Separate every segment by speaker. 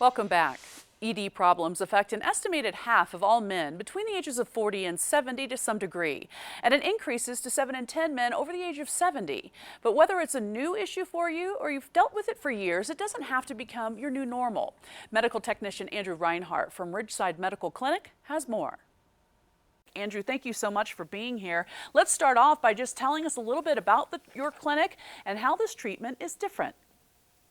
Speaker 1: Welcome back. ED problems affect an estimated half of all men between the ages of 40 and 70 to some degree, and it increases to 7 in 10 men over the age of 70. But whether it's a new issue for you or you've dealt with it for years, it doesn't have to become your new normal. Medical technician Andrew Reinhardt from Ridgeside Medical Clinic has more. Andrew, thank you so much for being here. Let's start off by just telling us a little bit about your clinic and how this treatment is different.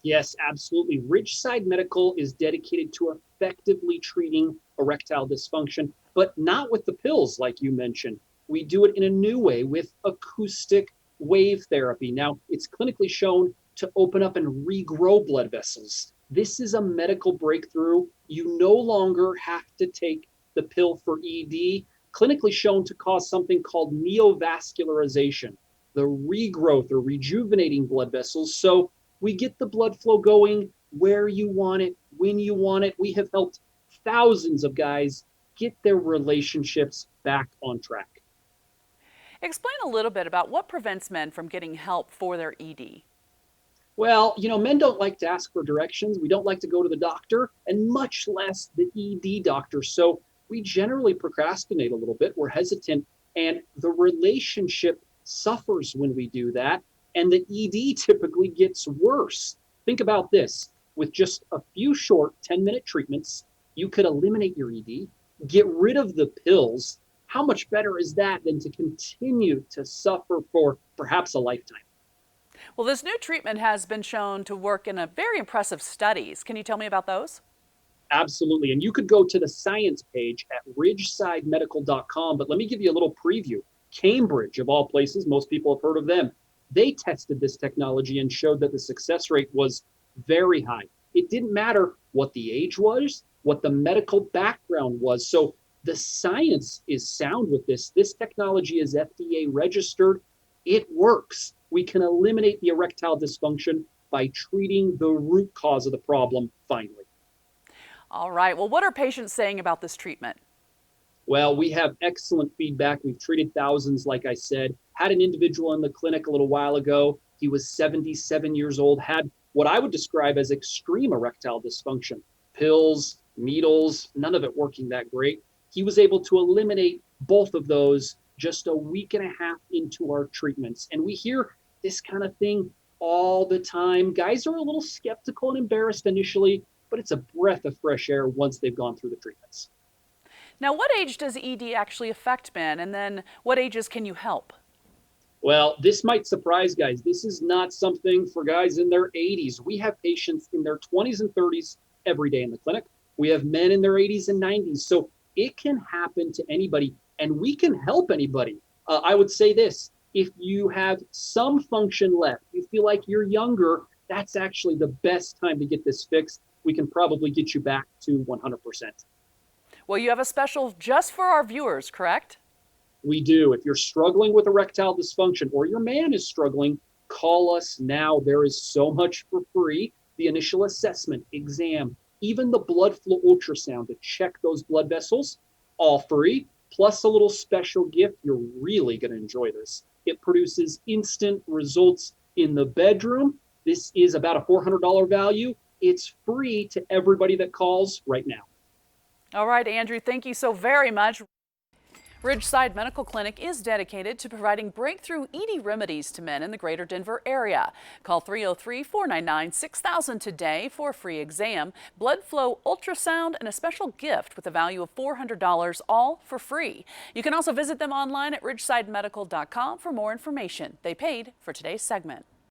Speaker 2: Yes, absolutely. Ridgeside Medical is dedicated to effectively treating erectile dysfunction, but not with the pills like you mentioned. We do it in a new way with acoustic wave therapy. Now, it's clinically shown to open up and regrow blood vessels. This is a medical breakthrough. You no longer have to take the pill for ED, clinically shown to cause something called neovascularization, the regrowth or rejuvenating blood vessels. So we get the blood flow going where you want it, when you want it. We have helped thousands of guys get their relationships back on track.
Speaker 1: Explain a little bit about what prevents men from getting help for their ED.
Speaker 2: Well, men don't like to ask for directions. We don't like to go to the doctor, and much less the ED doctor. So we generally procrastinate a little bit. We're hesitant, and the relationship suffers when we do that. And the ED typically gets worse. Think about this. With just a few short 10-minute treatments, you could eliminate your ED, get rid of the pills. How much better is that than to continue to suffer for perhaps a lifetime?
Speaker 1: Well, this new treatment has been shown to work in a very impressive studies. Can you tell me about those?
Speaker 2: Absolutely. And you could go to the science page at ridgesidemedical.com. But let me give you a little preview. Cambridge, of all places, most people have heard of them. They tested this technology and showed that the success rate was very high. It didn't matter what the age was, what the medical background was. So the science is sound with this. This technology is FDA registered. It works. We can eliminate the erectile dysfunction by treating the root cause of the problem finally.
Speaker 1: All right. Well, what are patients saying about this treatment?
Speaker 2: Well, we have excellent feedback. We've treated thousands, like I said. Had an individual in the clinic a little while ago. He was 77 years old, had what I would describe as extreme erectile dysfunction. Pills, needles, none of it working that great. He was able to eliminate both of those just a week and a half into our treatments. And we hear this kind of thing all the time. Guys are a little skeptical and embarrassed initially, but it's a breath of fresh air once they've gone through the treatments.
Speaker 1: Now, what age does ED actually affect men? And then what ages can you help?
Speaker 2: Well, this might surprise guys. This is not something for guys in their 80s. We have patients in their 20s and 30s every day in the clinic. We have men in their 80s and 90s. So it can happen to anybody, and we can help anybody. I would say this: if you have some function left, you feel like you're younger, that's actually the best time to get this fixed. We can probably get you back to 100%.
Speaker 1: Well, you have a special just for our viewers, correct?
Speaker 2: We do. If you're struggling with erectile dysfunction or your man is struggling, call us now. There is so much for free. The initial assessment, exam, even the blood flow ultrasound to check those blood vessels, all free, plus a little special gift. You're really going to enjoy this. It produces instant results in the bedroom. This is about a $400 value. It's free to everybody that calls right now.
Speaker 1: All right, Andrew, thank you so very much. Ridgeside Medical Clinic is dedicated to providing breakthrough ED remedies to men in the greater Denver area. Call 303-499-6000 today for a free exam, blood flow ultrasound, and a special gift with a value of $400, all for free. You can also visit them online at ridgesidemedical.com for more information. They paid for today's segment.